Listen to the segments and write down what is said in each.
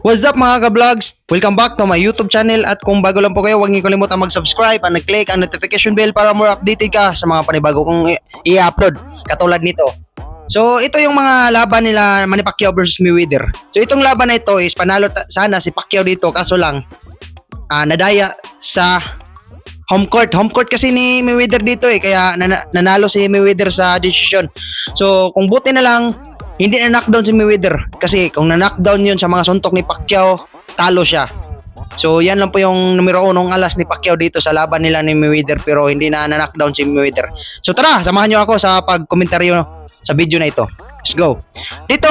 What's up mga ka-vlogs? Welcome back to my YouTube channel at kung bago lang po kayo, huwag niyo kalimutan mag-subscribe at nag-click ang notification bell para more updated ka sa mga panibago kong i-upload katulad nito. So ito yung mga laban nila Manny Pacquiao versus Mayweather. So itong laban na ito is panalo sana si Pacquiao dito kaso lang nadaya sa home court. Home court kasi ni Mayweather dito kaya nanalo si Mayweather sa decision. So kung buti na lang hindi na knockdown si Mayweather kasi kung na-knockdown yun sa mga suntok ni Pacquiao, talo siya. So yan lang po yung numero 1 alas ni Pacquiao dito sa laban nila ni Mayweather pero hindi na na-knockdown si Mayweather. So tara, samahan nyo ako sa pagkomentaryo sa video na ito. Let's go. Dito,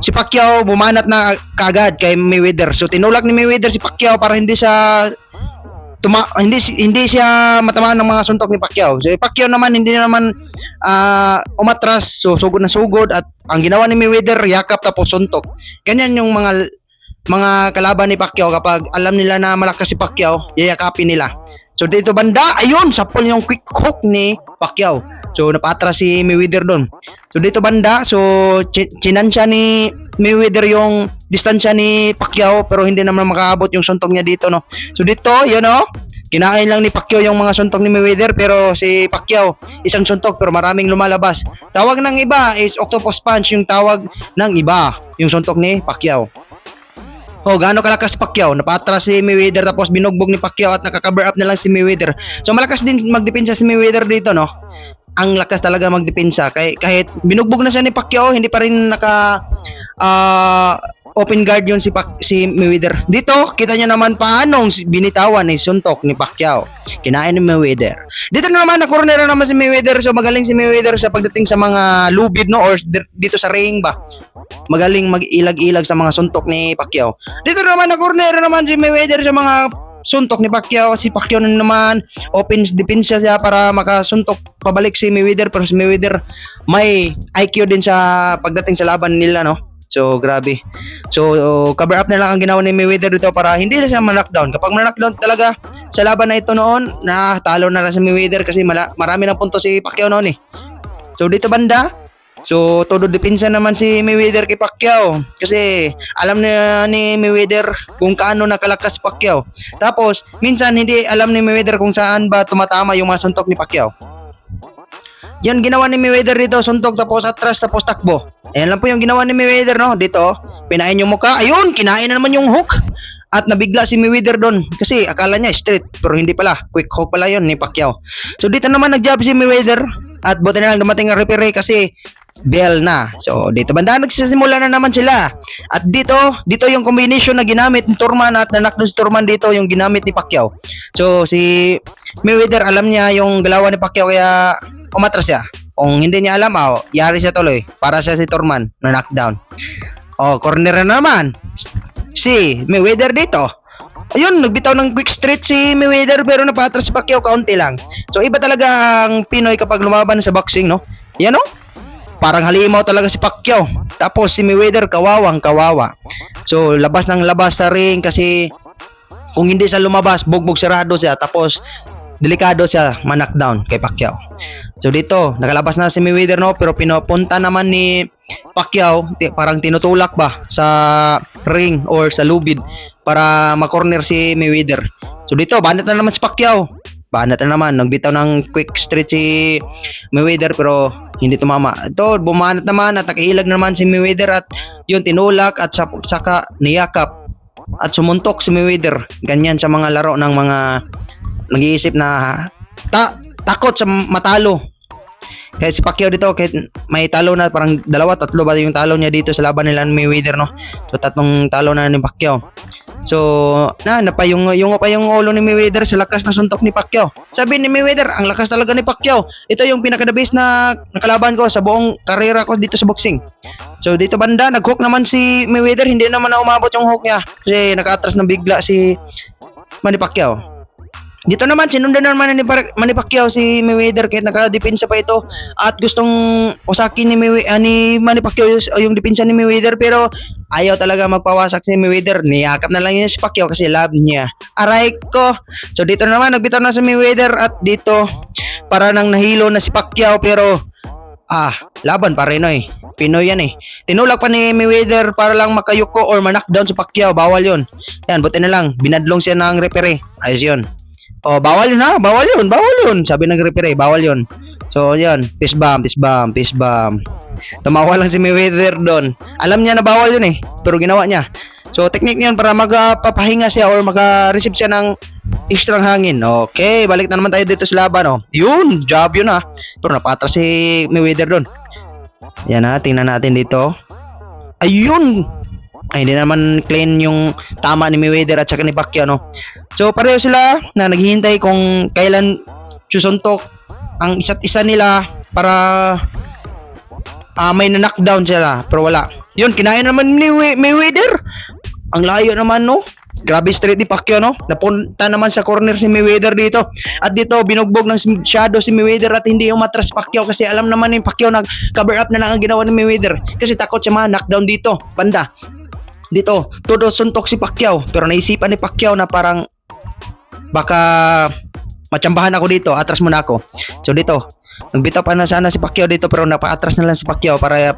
si Pacquiao bumanat na kaagad kay Mayweather. So tinulak ni Mayweather si Pacquiao para hindi siya matamaan ng mga suntok ni Pacquiao. So Pacquiao naman hindi naman umatras, so sugod na sugod at ang ginawa ni Mayweather yakap tapos suntok. Ganyan yung mga kalaban ni Pacquiao kapag alam nila na malakas si Pacquiao, yayakapin nila. So dito banda, ayun, sapol yung quick hook ni Pacquiao. So napatras si Mayweather doon. So dito banda, so chinansya ni Mayweather yung distansya ni Pacquiao pero hindi naman makaabot yung suntok niya dito, no. So dito, yun, no. Kinain lang ni Pacquiao yung mga suntok ni Mayweather pero si Pacquiao isang suntok pero maraming lumalabas. Tawag ng iba is octopus punch yung tawag ng iba, yung suntok ni Pacquiao. Oh, gaano kalakas si Pacquiao? Napatras si Mayweather tapos binugbog ni Pacquiao at nakaka-cover up na lang si Mayweather. So malakas din magdepensa si Mayweather dito, no. Ang lakas talaga magdepensa kahit binugbog na siya ni Pacquiao, hindi pa rin naka open guard yun si Mayweather. Dito, kita niya naman paanong binitawan ni suntok ni Pacquiao. Kinain ni Mayweather. Dito naman, na-corner naman si Mayweather. So, magaling si Mayweather sa pagdating sa mga lubid, no? Or dito sa ring ba? Magaling mag-ilag-ilag sa mga suntok ni Pacquiao. Dito naman, na-corner naman si Mayweather sa mga suntok ni Pacquiao. Si Pacquiao naman, open defense siya para makasuntok pabalik si Mayweather. Pero si Mayweather, may IQ din sa pagdating sa laban nila, no? So, grabe. So, cover up na lang ang ginawa ni Mayweather dito para hindi na siya ma-knockdown. Kapag ma-knockdown talaga sa laban na ito noon, talo na lang si Mayweather kasi marami ng punto si Pacquiao noon eh. So, dito banda, so todo depensa naman si Mayweather kay Pacquiao kasi alam na ni Mayweather kung kaano nakalakas si Pacquiao. Tapos, minsan hindi alam ni Mayweather kung saan ba tumatama yung mga suntok ni Pacquiao. Yan ginawa ni Mayweather dito, suntok tapos atras tapos takbo. Ayan lang po yung ginawa ni Mayweather, no? Dito, pinain yung mukha. Ayun, kinain na naman yung hook. At nabigla si Mayweather doon kasi akala niya straight pero hindi pala. Quick hook pala yun ni Pacquiao. So dito naman nag-jab si Mayweather at buti na lang dumating ang referee kasi bell na. So dito banda nagsisimula na naman sila. At dito yung combination na ginamit ni Turman at nanakdo si Turman dito yung ginamit ni Pacquiao. So si Mayweather alam niya yung galawan ni Pacquiao kaya umatras siya. Kung hindi niya alam, yari siya tuloy. Para siya si Turman na knockdown. Corner na naman. Si Mayweather dito. Ayun, nagbitaw ng quick straight si Mayweather pero napatras si Pacquiao kaunti lang. So iba talaga ang Pinoy kapag lumaban sa boxing, no? Yan, no? Parang halimaw talaga si Pacquiao. Tapos si Mayweather kawawang kawawa. So labas ng labas sa ring kasi kung hindi siya lumabas, bugbog sarado siya. Tapos delikado siya ma-knockdown kay Pacquiao. So dito, nakalabas na si Mayweather, no? Pero pinupunta naman ni Pacquiao, parang tinutulak ba sa ring or sa lubid para ma-corner si Mayweather. So dito, banat na naman si Pacquiao. Banat na naman, nagbitaw ng quick straight si Mayweather pero hindi tumama. Ito, bumanat naman at nakihilag naman si Mayweather at yun, tinulak at saka niyakap at sumuntok si Mayweather. Ganyan sa mga laro ng mga nag-iisip na takot sa matalo. Kaya si Pacquiao dito, kahit may talo na, parang 2-3 ba yung talo niya dito sa laban nila ni Mayweather, no? So 3 talo na ni Pacquiao. So, napayungo pa yung ulo ni Mayweather sa lakas na suntok ni Pacquiao. Sabi ni Mayweather, ang lakas talaga ni Pacquiao. Ito yung pinaka-the best na nakalaban ko sa buong karera ko dito sa boxing. So dito banda, nag-hook naman si Mayweather, hindi naman na umabot yung hook niya kasi naka-atras ng bigla si Manny Pacquiao. Dito naman, sinundan naman ni Manny Pacquiao si Mayweather kahit naka-depensa pa ito at gustong wasakin ni Manny Pacquiao yung depensa ni Mayweather pero ayaw talaga magpawasak si Mayweather. Niyakap na lang niya si Pacquiao kasi love niya. Aray ko! So dito naman, nagbitaw na si Mayweather at dito para nang nahilo na si Pacquiao pero Laban pa rin eh. Pinoy yan eh. Tinulak pa ni Mayweather para lang makayuko or ma-knockdown si Pacquiao. Bawal yun. Yan, buti na lang. Binadlong siya ng referee. Ayos yun. Bawal yun ha. Bawal yun. Bawal yun. Sabi ng referee, bawal yun. So, yan. Fist bump, fist bump, fist bump. Tumawa lang si Mayweather doon. Alam niya na bawal yun eh. Pero ginawa niya. So, technique niyan para magpapahinga siya or mag-receive siya ng extra hangin. Okay, balik na naman tayo dito sa laban. Yun, job yun ha. Pero napatras si Mayweather doon. Yan ha, tingnan natin dito. Ayun! Ay, hindi naman clean yung tama ni Mayweather at saka ni Pacquiao, no? So, pareho sila na naghihintay kung kailan susuntok ang isa't isa nila para may na-knockdown sila. Pero wala. Yun, kinain naman ni Mayweather. Ang layo naman, no? Grabe straight ni Pacquiao, no? Napunta naman sa corner si Mayweather dito. At dito, binugbog ng shadow si Mayweather at hindi umatras si Pacquiao kasi alam naman ni Pacquiao nag-cover up na lang ang ginawa ni Mayweather. Kasi takot siya ma-knockdown dito. Banda. Dito, todo suntok si Pacquiao. Pero naisipan ni Pacquiao na parang baka matsambahan ako dito. Atras muna ako. So dito, nagbitaw pa na sana si Pacquiao dito pero napaatras na lang si Pacquiao para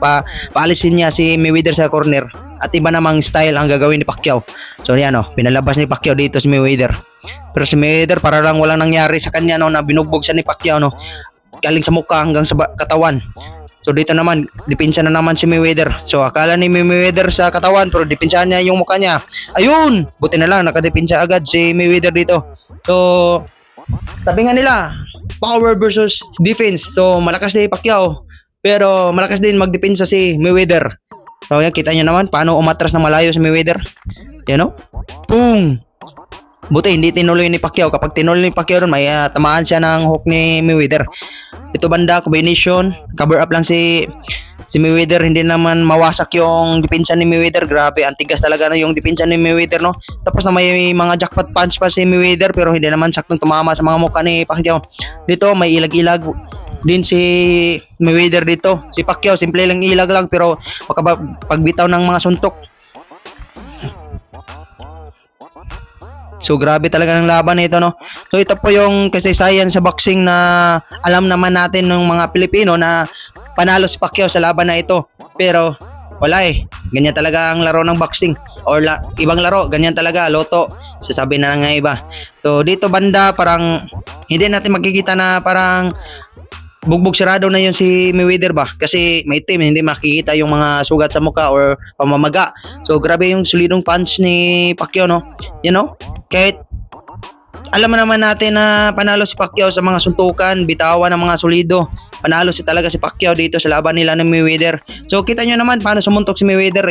paalisin niya si Mayweather sa corner. At iba namang style ang gagawin ni Pacquiao. So yan pinalabas ni Pacquiao dito si Mayweather. Pero si Mayweather para lang walang nangyari sa kanya na binugbog siya ni Pacquiao galing sa mukha hanggang sa katawan. So dito naman, depensa na naman si Mayweather. So akala ni Mayweather sa katawan pero depensahan niya yung mukha niya. Ayun! Buti na lang nakadepensa agad si Mayweather dito. So sabi nga nila, power versus defense. So malakas si Pacquiao pero malakas din magdepensa si Mayweather. So yan, kita nyo naman paano umatras na malayo si Mayweather. Yan boom! Buti hindi tinuloy ni Pacquiao. Kapag tinuloy ni Pacquiao ron, may tamaan siya ng hook ni Mayweather. Ito banda, combination. Cover up lang si Mayweather. Hindi naman mawasak yung depensa ni Mayweather. Grabe, antigas talaga na yung depensa ni Mayweather, no? Tapos na may mga jackpot punch pa si Mayweather pero hindi naman saktong tumama sa mga mukha ni Pacquiao. Dito, may ilag-ilag din si Mayweather dito. Si Pacquiao, simple lang ilag lang pero pagbitaw ng mga suntok. So grabe talaga ng laban nito, no? So ito po yung kasaysayan sa boxing na alam naman natin ng mga Pilipino na panalo si Pacquiao sa laban na ito. Pero wala ganyan talaga ang laro ng boxing or ibang laro, ganyan talaga, loto, sasabi na nga iba. So dito banda parang hindi natin makikita na parang bugbog sarado na yun si Mayweather ba kasi may team hindi makikita yung mga sugat sa mukha or pamamaga. So grabe yung solidong punch ni Pacquiao, no? You know, kahit alam naman natin na panalo si Pacquiao sa mga suntukan, bitawan ng mga solido, panalo talaga si Pacquiao dito sa laban nila ng Mayweather. So kita nyo naman paano sumuntok si Mayweather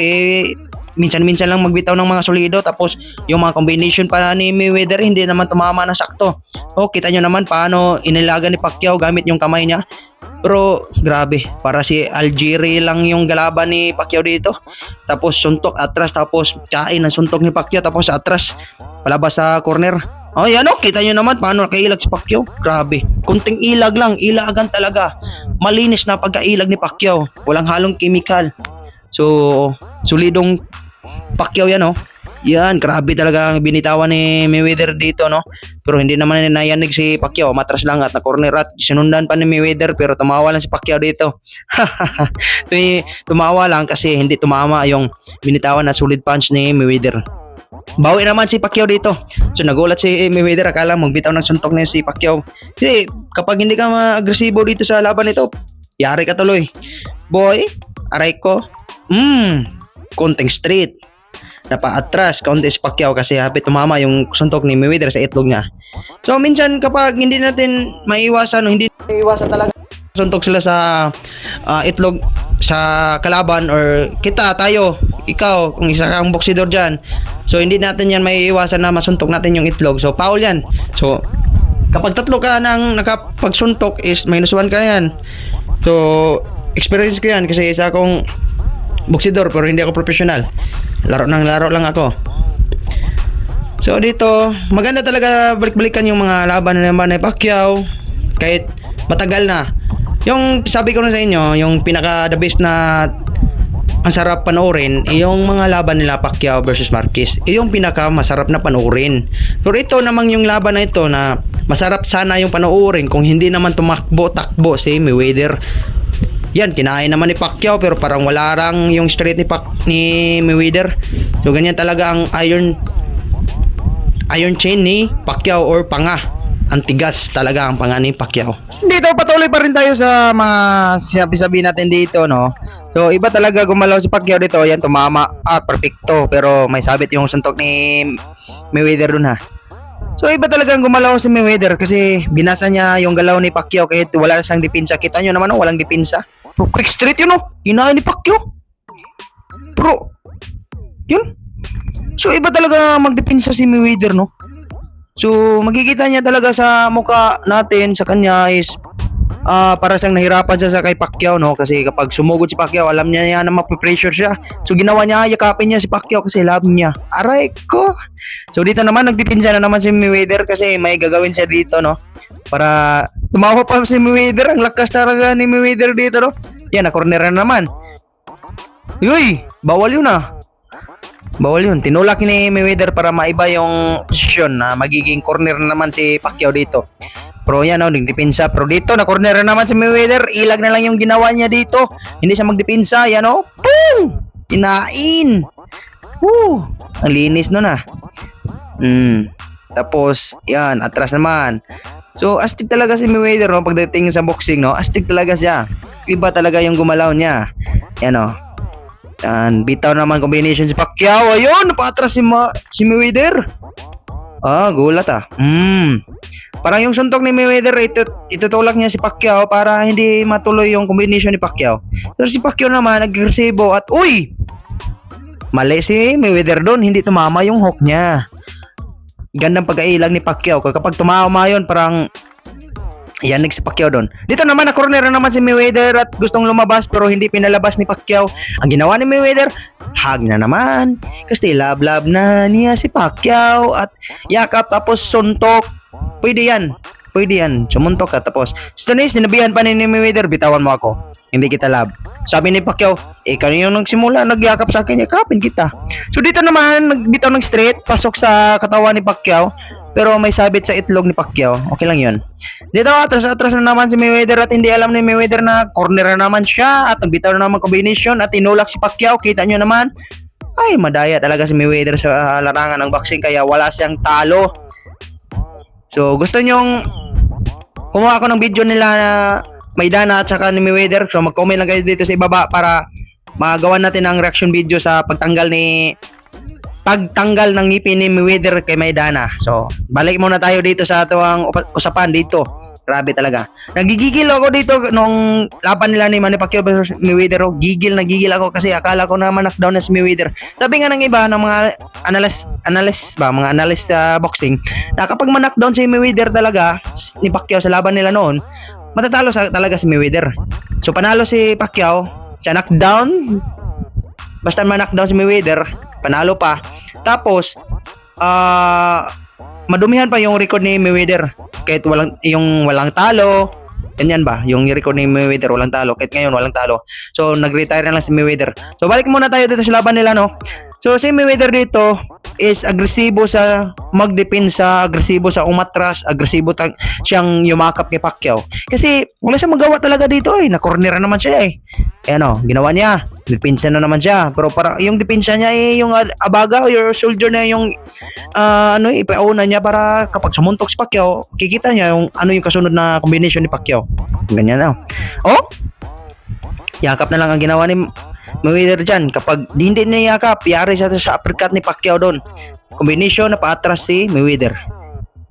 minsan-minsan lang magbitaw ng mga solido tapos yung mga combination pa ni Mayweather hindi naman tumama na sakto. Kita nyo naman paano inilaga ni Pacquiao gamit yung kamay niya. Pero grabe, para si Algieri lang yung galaban ni Pacquiao dito. Tapos suntok atras, tapos kain ng suntok ni Pacquiao, tapos atras palabas sa corner. Yan kita nyo naman paano nakailag si Pacquiao. Grabe, kunting ilag lang, ilagan talaga. Malinis na pagkailag ni Pacquiao, walang halong chemical. So solidong Pacquiao yan Yan, grabe talaga ang binitawan ni Mayweather dito, no? Pero hindi naman nayanig si Pacquiao, matras lang at na-corner at sinundan pa ni Mayweather pero tumawa lang si Pacquiao dito. Tumawa lang kasi hindi tumama yung binitawan na solid punch ni Mayweather. Bawi naman si Pacquiao dito. So nagulat si Mayweather, akala magbitaw ng suntok na si Pacquiao. Kasi kapag hindi ka ma-agresibo dito sa laban nito, yari ka tuloy. Boy, aray ko. Konting straight. Napaatras kaunti si Pacquiao kasi happy tumama yung suntok ni Mayweather sa itlog niya. So minsan kapag hindi natin maiwasan hindi maiwasan talaga suntok sila sa itlog sa kalaban or tayo, ikaw kung isa kang boksidor dyan. So hindi natin yan maiiwasan na masuntok natin yung itlog. So foul yan. So kapag tatlo ka nang nakapagsuntok is -1 ka yan. So experience ko yan kasi isa akong boksidor pero hindi ako professional. Laro lang ako. So dito, maganda talaga balik-balikan yung mga laban ni Pacquiao kahit matagal na. Yung sabi ko na sa inyo, yung pinaka the best na ang sarap panoorin, yung mga laban nila Pacquiao versus Marquez. Yung pinaka masarap na panoorin. Pero ito namang yung laban na ito na masarap sana yung panoorin kung hindi naman takbo si Mayweather. Yan, kinain naman ni Pacquiao pero parang wala rang yung straight ni Mayweather. So ganyan talaga ang iron chain ni Pacquiao or panga. Antigas talaga ang panga ni Pacquiao. Dito patuloy pa rin tayo sa mga sabi natin dito, no. So iba talaga gumalaw si Pacquiao dito. Yan, tumama. Perfecto. Pero may sabit yung suntok ni Mayweather dun, ha. So iba talagang gumalaw si Mayweather kasi binasa niya yung galaw ni Pacquiao kahit wala siyang depensa. Kita nyo naman, walang depensa. Pero quick straight yun, no. Hinain ni Pacquiao. Pero yun. So iba talaga magdepensa si Mayweather, no. So makikita niya talaga sa mukha natin sa kanya is para siyang nahirapan siya sa kay Pacquiao, no, kasi kapag sumugod si Pacquiao alam niya na mapipressure siya. So ginawa niya, yakapin niya si Pacquiao kasi love niya. Aray ko. So dito naman nagdepensa na naman si Mayweather kasi may gagawin siya dito, no, para tumawa pa si Mayweather. Ang lakas talaga ni Mayweather dito, no. Yan, na-corner na naman. Uy, bawal yun, bawal yun. Tinulak ni Mayweather para maiba yung posisyon na magiging corner na naman si Pacquiao dito. Pero yan, nagdepensa. Pero dito, na-corner na naman si Mayweather. Ilag na lang yung ginawa niya dito. Hindi siya magdepensa. Yan, boom! Kinain. Woo! Ang linis nun, Tapos, yan, atras naman. So, astig talaga si Mayweather, no, pagdating sa boxing, no. Astig talaga siya. Iba talaga yung gumalaw niya. Yan, Yan, bitaw naman combination si Pacquiao. Ayun, napatras si Mayweather. Gulat Parang yung suntok ni Mayweather, itutulak niya si Pacquiao para hindi matuloy yung combination ni Pacquiao. Pero si Pacquiao naman, nag-agresibo at mali si Mayweather doon, hindi tumama yung hook niya. Gandang pag-ailag ni Pacquiao. Kapag tumama yun, parang yanig si Pacquiao doon. Dito naman, na-corner na naman si Mayweather at gustong lumabas pero hindi pinalabas ni Pacquiao. Ang ginawa ni Mayweather, hug na naman. Kasi love na niya si Pacquiao at yakap tapos suntok. Pwede yan. Sumuntok ka tapos Stones, sinabihan pa ni Mayweather, bitawan mo ako. Hindi kita love. Sabi ni Pacquiao, kanina yung nagsimula, nagyakap sa akin, yakapin kita. So dito naman, nagbitaw ng straight, pasok sa katawan ni Pacquiao. Pero may sabit sa itlog ni Pacquiao. Okay lang yun. Dito, atras na naman si Mayweather at hindi alam ni Mayweather na corner na naman siya at nagbitaw na naman combination at tinulak si Pacquiao. Kita nyo naman, ay madaya talaga si Mayweather sa larangan ng boxing kaya wala siyang talo. So gusto nyong kumuha ako ng video nila na Maidana at saka ni Mayweather. So mag-comment lang kayo dito sa ibaba para magawa natin ang reaction video sa pagtanggal ng ngipin ni Mayweather kay Maidana. So, balik muna tayo dito sa ating usapan dito. Grabe talaga. Nagigigil ako dito nung laban nila ni Manny Pacquiao versus Mayweather. Gigil ako kasi akala ko na knockdown na si Mayweather. Sabi nga ng iba ng mga analyst sa boxing, na kapag ma-knockdown si Mayweather talaga ni Pacquiao sa laban nila noon, matatalo talaga si Mayweather. So, panalo si Pacquiao, siya knockdown. Basta ma-knockdown si Mayweather, panalo pa. Tapos, madumihan pa yung record ni Mayweather. Kahit walang talo. Ganyan ba? Yung record ni Mayweather, walang talo. Kahit ngayon, walang talo. So, nag-retire na lang si Mayweather. So, balik muna tayo dito sa laban nila, no? So, si Mayweather dito is agresibo sa magdepensa, agresibo sa umatras, agresibo siyang yumakap kay Pacquiao. Kasi, wala siyang magawa talaga dito, na-corner naman siya, ginawa niya. Depensa na naman siya. Pero para yung depensa niya yung abaga o your shoulder na yung ipauna niya para kapag sumuntok si Pacquiao, kikita niya yung kasunod na combination ni Pacquiao. Ganyan na. Yakap na lang ang ginawa ni Mayweather dyan. Kapag hindi niya yakap, yari siya sa uppercut ni Pacquiao doon. Combination na paatras si Mayweather.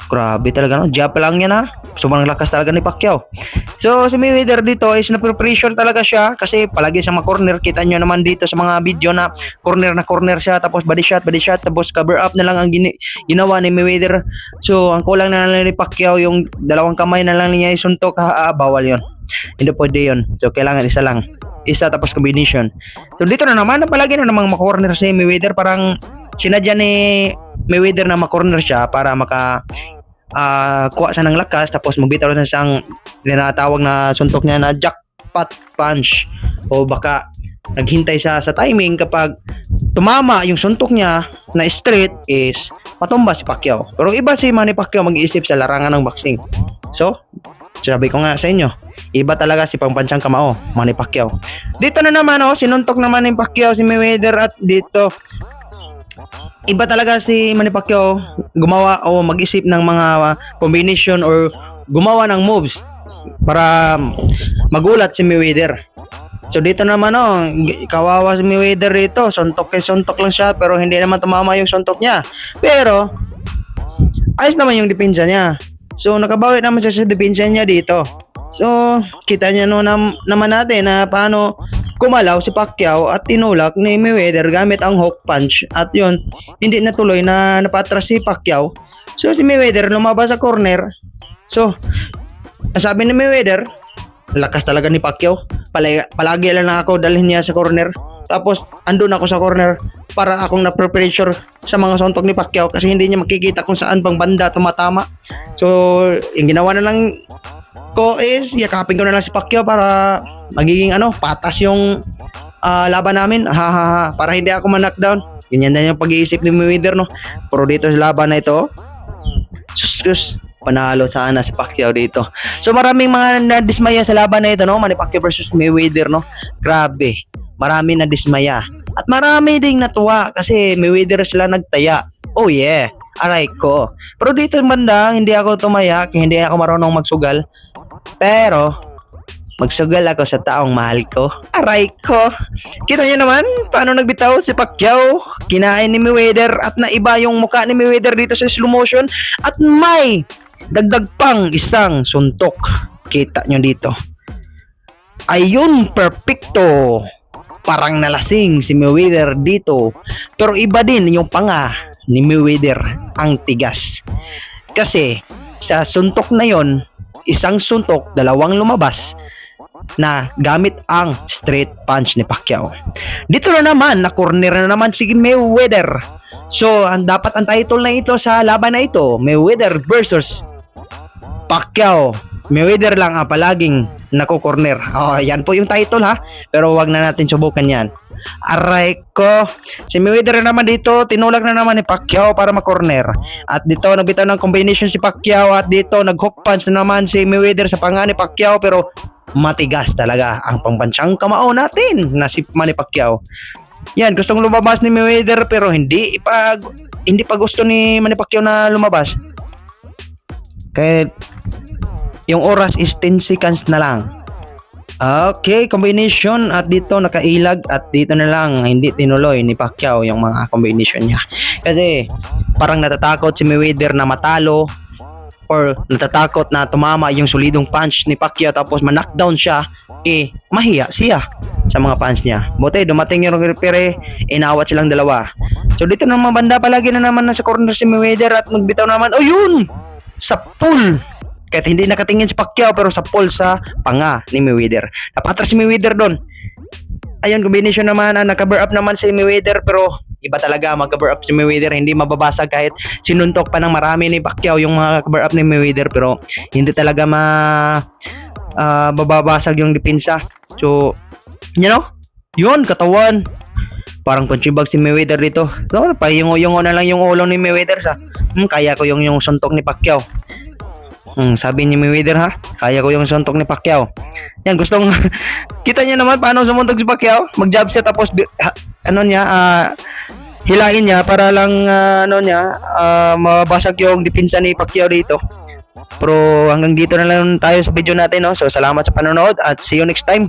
Grabe talaga, no? Jab pa lang yan, sobrang lakas talaga ni Pacquiao. So, si Mayweather dito is na-pressure talaga siya kasi palagi siyang ma-corner. Kita nyo naman dito sa mga video na corner siya, tapos body shot, tapos cover up na lang ang ginawa ni Mayweather. So, ang kulang na lang ni Pacquiao, yung dalawang kamay na lang niya isuntok, bawal yon. Hindi pwede yon. So, kailangan isa lang. Isa tapos combination. So, dito na naman, palagi na namang ma-corner si Mayweather. Parang sinadya ni Mayweather na ma-corner siya para kuha siya ng lakas tapos magbitaw na siyang tinatawag na suntok niya na jackpot punch o baka naghintay siya sa timing kapag tumama yung suntok niya na straight is patumba si Pacquiao. Pero iba si Manny Pacquiao mag-iisip sa larangan ng boxing. So, sabi ko nga sa inyo, Iba talaga si pambansang kamao, Manny Pacquiao. Dito na naman sinuntok naman ni Pacquiao si Mayweather at dito iba talaga si Manny Pacquiao gumawa o mag-isip ng mga combination or gumawa ng moves para magulat si Mayweather. So dito naman kawawa si Mayweather dito, suntok lang siya pero hindi naman tumama yung suntok niya. Pero ayos naman yung depensa niya. So nakabawi naman siya sa depensa niya dito. So kita niyo naman natin na paano kumalaw si Pacquiao at tinulak ni Mayweather gamit ang hook punch at yun, hindi natuloy na napatras si Pacquiao. So si Mayweather lumabas sa corner. So sabi ni Mayweather, lakas talaga ni Pacquiao. Palagi lang ako dalhin niya sa corner. Tapos andun ako sa corner para akong na-pressure sa mga suntok ni Pacquiao kasi hindi niya makikita kung saan bang banda tumatama. So yung ginawa na lang ko is yakapin ko na lang si Pacquiao para magiging patas yung laban namin. Para hindi ako ma-knockdown. Ganyan din yung pag-iisip ni Mayweather Pero dito sa laban na ito, sus, panalo sana si Pacquiao dito. So maraming mga nadismaya sa laban na ito Manny Pacquiao versus Mayweather Grabe. Marami nadismaya. At marami ding natuwa kasi Mayweather sila nagtaya. Oh yeah. Aray ko. Pero dito banda, hindi ako tumaya kaya hindi ako marunong magsugal. Pero magsugal ako sa taong mahal ko. Aray ko. Kita niyo naman paano nagbitaw si Pacquiao. Kinain ni Mayweather at naiba yung mukha ni Mayweather dito sa slow motion at may dagdag pang isang suntok. Kita nyo dito. Ayun, perfecto. Parang nalasing si Mayweather dito. Pero iba din yung panga ni Mayweather, ang tigas. Kasi sa suntok na yon, isang suntok, dalawang lumabas na gamit ang straight punch ni Pacquiao. Dito na naman, na corner na naman si Mayweather. So, dapat ang title na ito sa laban na ito, Mayweather versus Pacquiao. Mayweather lang ang palaging nako-corner. Yan po yung title pero wag na natin subukan yan. Aray ko. Si Mayweather naman dito, tinulak na naman ni Pacquiao para ma-corner. At dito nagbitaw ng combination si Pacquiao at dito nag-hook punch na naman si Mayweather sa panga ni Pacquiao pero matigas talaga ang pambansang kamao natin na si Manny Pacquiao. Yan, gustong lumabas ni Mayweather pero hindi pa gusto ni Manny Pacquiao na lumabas. Kaya yung oras is 10 seconds na lang. Okay, combination at dito nakailag at dito na lang hindi tinuloy ni Pacquiao yung mga combination niya. Kasi parang natatakot si Mayweather na matalo or natatakot na tumama yung solidong punch ni Pacquiao tapos ma-knockdown siya, mahiya siya sa mga punch niya. Buti dumating yung referee, inawat silang dalawa. So dito naman banda palagi na naman nasa corner si Mayweather at magbitaw naman, yun! Sa pool! Kahit hindi nakatingin si Pacquiao pero sa pool sa panga ni Mayweather. Napatras si Mayweather doon. Ayun, combination naman, naka-cover up naman si Mayweather pero iba talaga mag-cover up si Mayweather. Hindi mababasag kahit sinuntok pa ng marami ni Pacquiao yung mga cover up ni Mayweather pero hindi talaga bababasag yung depensa. So, yun, katawan. Parang punching si Mayweather dito. So, yung na lang yung ulo ni Mayweather sa kaya ko yung suntok ni Pacquiao. Sabi ni Mayweather kaya ko yung suntok ni Pacquiao. Yan, gustong kita niya naman paano sumuntok si Pacquiao. Mag-jab siya tapos hilain niya para lang mabasag yung depensa ni Pacquiao dito. Pero hanggang dito na lang tayo sa video natin So salamat sa panonood at see you next time.